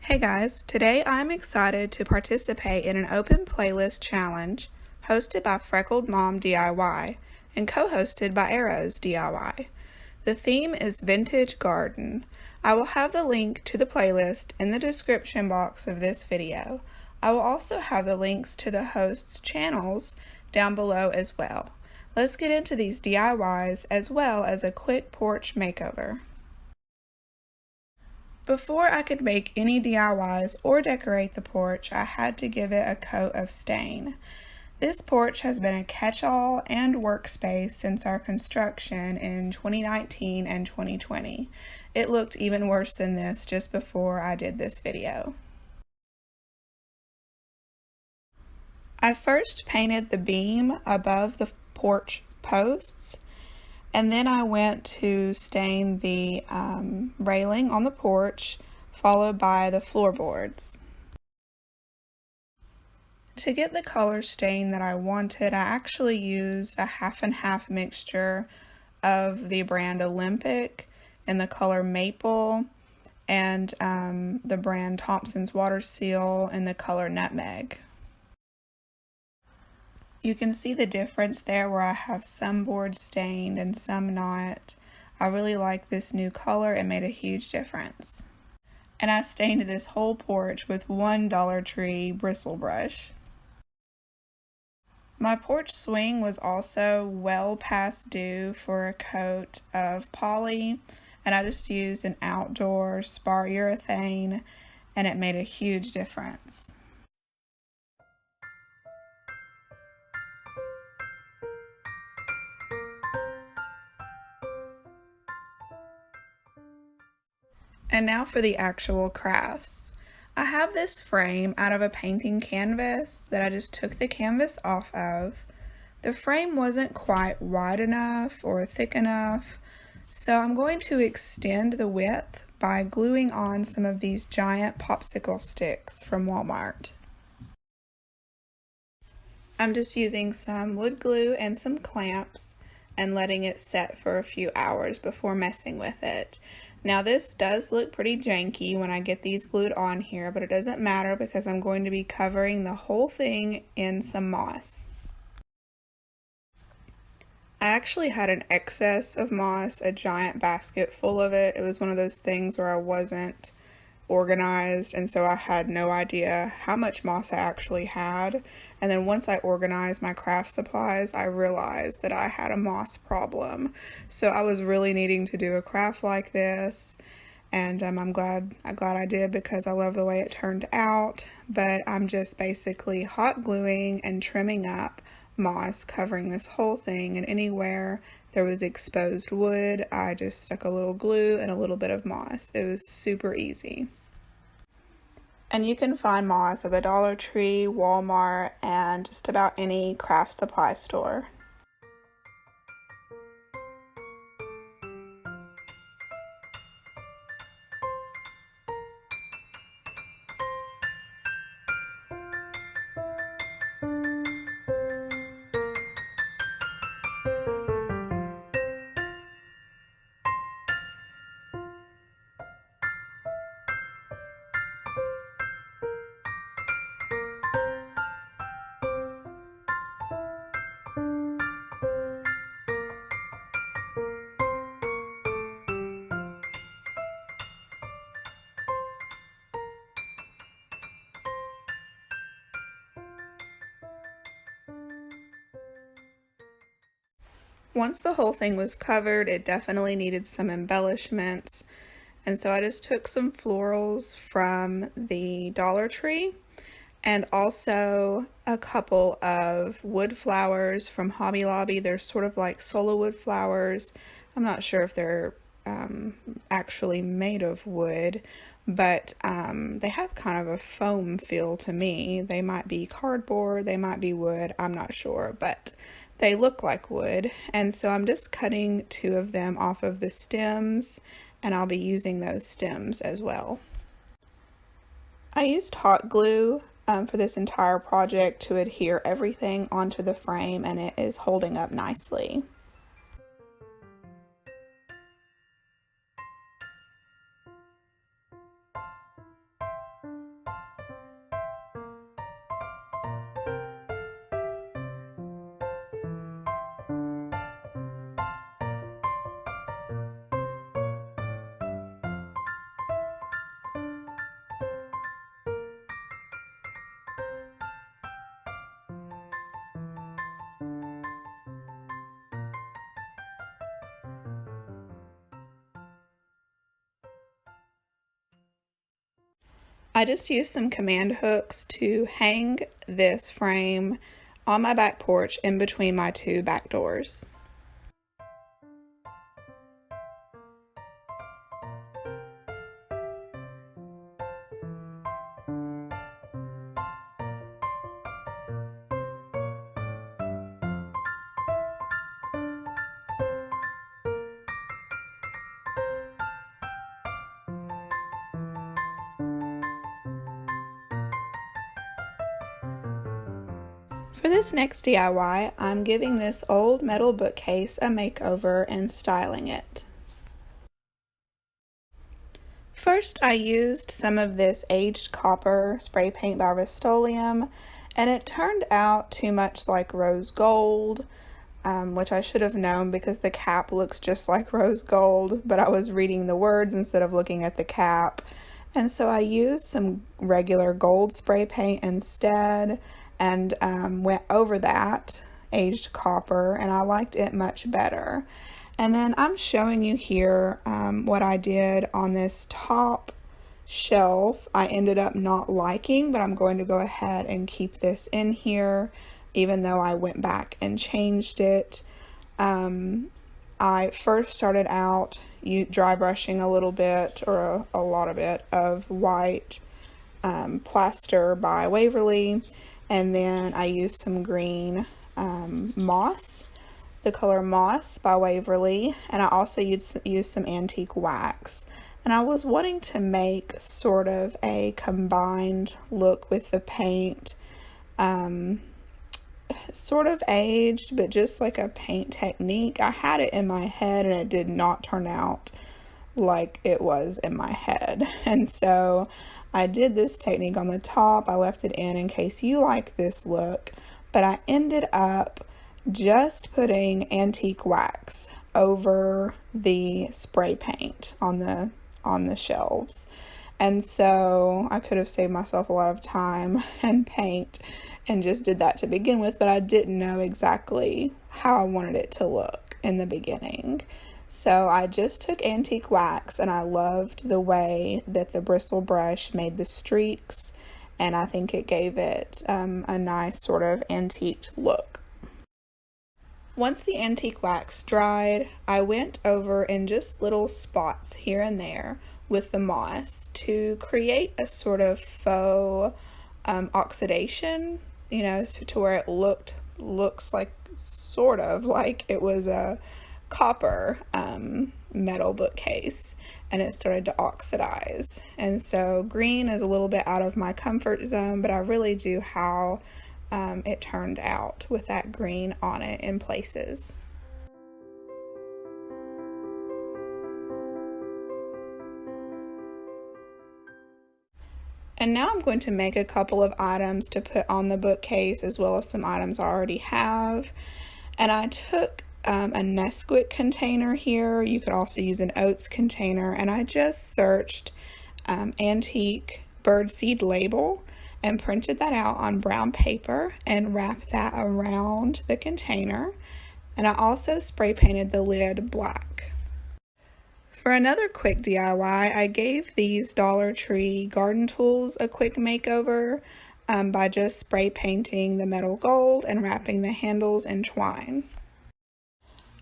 Hey guys, today I'm excited to participate in an open playlist challenge hosted by Freckled Mom DIY and co-hosted by Arrows DIY. The theme is Vintage Garden. I will have the link to the playlist in the description box of this video. I will also have the links to the hosts' channels down below as well. Let's get into these DIYs as well as a quick porch makeover. Before I could make any DIYs or decorate the porch, I had to give it a coat of stain. This porch has been a catch-all and workspace since our construction in 2019 and 2020. It looked even worse than this just before I did this video. I first painted the beam above the porch posts, and then I went to stain the railing on the porch, followed by the floorboards. To get the color stain that I wanted, I actually used a half and half mixture of the brand Olympic in the color Maple and the brand Thompson's Water Seal in the color Nutmeg. You can see the difference there where I have some boards stained and some not. I really like this new color. It made a huge difference. And I stained this whole porch with one Dollar Tree bristle brush. My porch swing was also well past due for a coat of poly, and I just used an outdoor spar urethane, and it made a huge difference. And now for the actual crafts. I have this frame out of a painting canvas that I just took the canvas off of. The frame wasn't quite wide enough or thick enough, so I'm going to extend the width by gluing on some of these giant popsicle sticks from Walmart. I'm just using some wood glue and some clamps and letting it set for a few hours before messing with it. Now this does look pretty janky when I get these glued on here, but it doesn't matter because I'm going to be covering the whole thing in some moss. I actually had an excess of moss, a giant basket full of it. It was one of those things where I wasn't organized, and so I had no idea how much moss I actually had. And then once I organized my craft supplies, I realized that I had a moss problem. So I was really needing to do a craft like this, and I'm glad I did because I love the way it turned out. But I'm just basically hot gluing and trimming up moss, covering this whole thing, and anywhere there was exposed wood, I just stuck a little glue and a little bit of moss. It was super easy. And you can find moss at the Dollar Tree, Walmart, and just about any craft supply store. Once the whole thing was covered, it definitely needed some embellishments, and so I just took some florals from the Dollar Tree and also a couple of wood flowers from Hobby Lobby. They're sort of like solo wood flowers. I'm not sure if they're actually made of wood, but they have kind of a foam feel to me. They might be cardboard, they might be wood, I'm not sure, but they look like wood. And so I'm just cutting two of them off of the stems, and I'll be using those stems as well. I used hot glue for this entire project to adhere everything onto the frame, and it is holding up nicely. I just used some command hooks to hang this frame on my back porch in between my two back doors. For this next DIY, I'm giving this old metal bookcase a makeover and styling it. First, I used some of this aged copper spray paint by Rust-Oleum, and it turned out too much like rose gold, which I should have known because the cap looks just like rose gold, but I was reading the words instead of looking at the cap. And so I used some regular gold spray paint instead, and went over that aged copper, and I liked it much better. And then I'm showing you here what I did on this top shelf. I ended up not liking, but I'm going to go ahead and keep this in here even though I went back and changed it. I first started out dry brushing a little bit, or a lot of it, of white plaster by Waverly. And then I used some green moss, the color Moss by Waverly, and I also used some antique wax. And I was wanting to make sort of a combined look with the paint, sort of aged, but just like a paint technique. I had it in my head and it did not turn out like it was in my head. And so I did this technique on the top. I left it in case you like this look, but I ended up just putting antique wax over the spray paint on the shelves. And so I could have saved myself a lot of time and paint and just did that to begin with, but I didn't know exactly how I wanted it to look in the beginning. So I just took antique wax, and I loved the way that the bristle brush made the streaks, and I think it gave it a nice sort of antiqued look. Once the antique wax dried, I went over in just little spots here and there with the moss to create a sort of faux oxidation, so to where it looks like sort of like it was a copper metal bookcase, and it started to oxidize. And so green is a little bit out of my comfort zone, but I really do how it turned out with that green on it in places. And now I'm going to make a couple of items to put on the bookcase, as well as some items I already have. And I took a Nesquik container here. You could also use an oats container, and I just searched antique birdseed label and printed that out on brown paper and wrapped that around the container. And I also spray painted the lid black. For another quick DIY, I gave these Dollar Tree garden tools a quick makeover by just spray painting the metal gold and wrapping the handles in twine.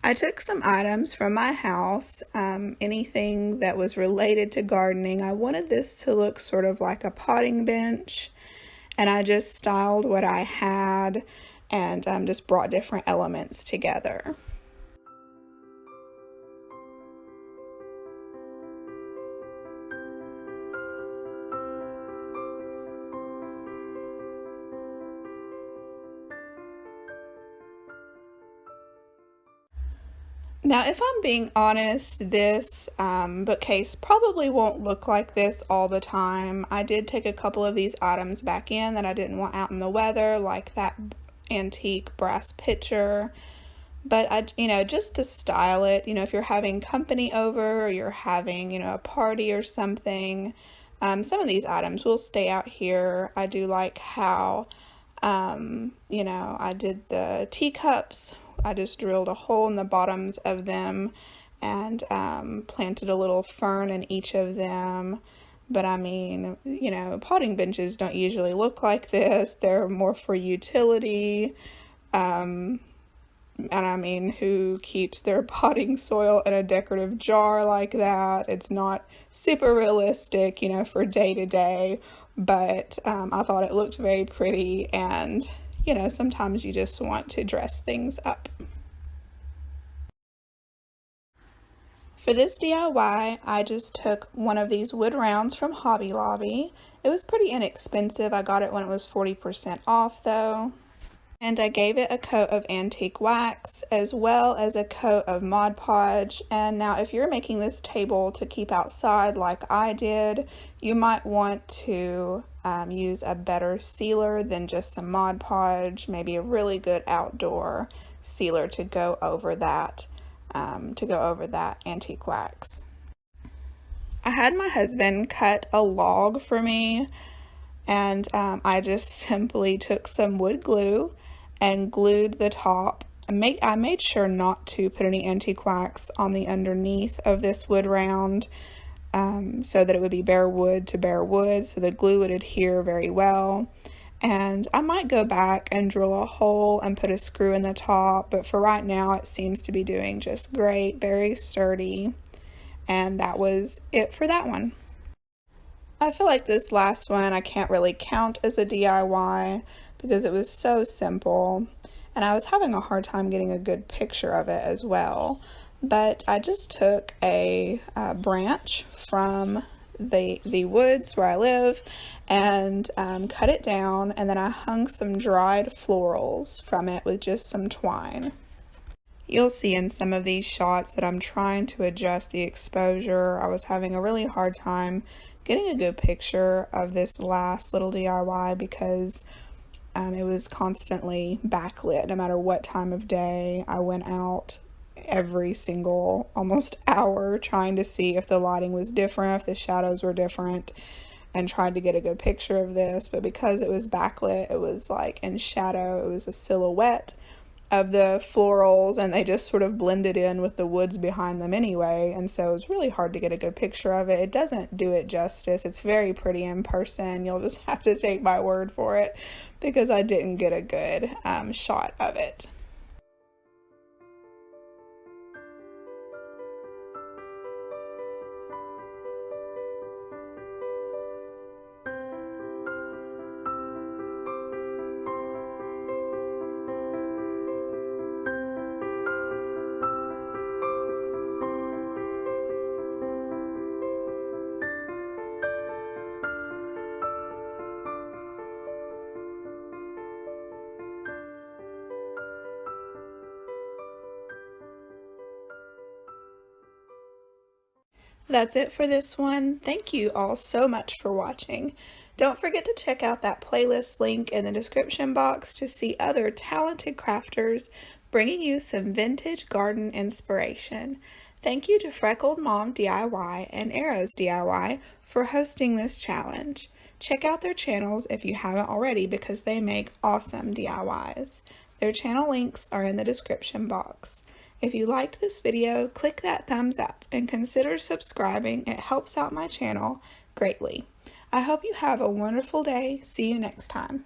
I took some items from my house, anything that was related to gardening. I wanted this to look sort of like a potting bench, and I just styled what I had and just brought different elements together. Now, if I'm being honest, this bookcase probably won't look like this all the time. I did take a couple of these items back in that I didn't want out in the weather, like that antique brass pitcher. But just to style it, if you're having company over or you're having, a party or something, some of these items will stay out here. I do like how, I did the teacups. I just drilled a hole in the bottoms of them and planted a little fern in each of them. but I mean, you know, potting benches don't usually look like this. They're more for utility. And I mean, who keeps their potting soil in a decorative jar like that? It's not super realistic, you know, for day to day, but I thought it looked very pretty, and, you know, sometimes you just want to dress things up. For this DIY, I just took one of these wood rounds from Hobby Lobby. It was pretty inexpensive. I got it when it was 40% off though. And I gave it a coat of antique wax as well as a coat of Mod Podge. And now if you're making this table to keep outside like I did, you might want to use a better sealer than just some Mod Podge, maybe a really good outdoor sealer to go over that. Antique wax. I had my husband cut a log for me, and I just simply took some wood glue and glued the top. I made sure not to put any antique wax on the underneath of this wood round, so that it would be bare wood to bare wood, so the glue would adhere very well. And I might go back and drill a hole and put a screw in the top, but for right now it seems to be doing just great, very sturdy. And that was it for that one. I feel like this last one I can't really count as a DIY because it was so simple, and I was having a hard time getting a good picture of it as well. But I just took a branch from the woods where I live and cut it down, and then I hung some dried florals from it with just some twine. You'll see in some of these shots that I'm trying to adjust the exposure. I was having a really hard time getting a good picture of this last little DIY because it was constantly backlit no matter what time of day I went out. Every single almost hour trying to see if the lighting was different, if the shadows were different, and tried to get a good picture of this. But because it was backlit, it was like in shadow, it was a silhouette of the florals, and they just sort of blended in with the woods behind them anyway, and so it was really hard to get a good picture of it. It doesn't do it justice. It's very pretty in person. You'll just have to take my word for it because I didn't get a good shot of it. That's it for this one. Thank you all so much for watching. Don't forget to check out that playlist link in the description box to see other talented crafters bringing you some vintage garden inspiration. Thank you to Freckled Mom DIY and Arrows DIY for hosting this challenge. Check out their channels if you haven't already because they make awesome DIYs. Their channel links are in the description box. If you liked this video, click that thumbs up and consider subscribing. It helps out my channel greatly. I hope you have a wonderful day. See you next time.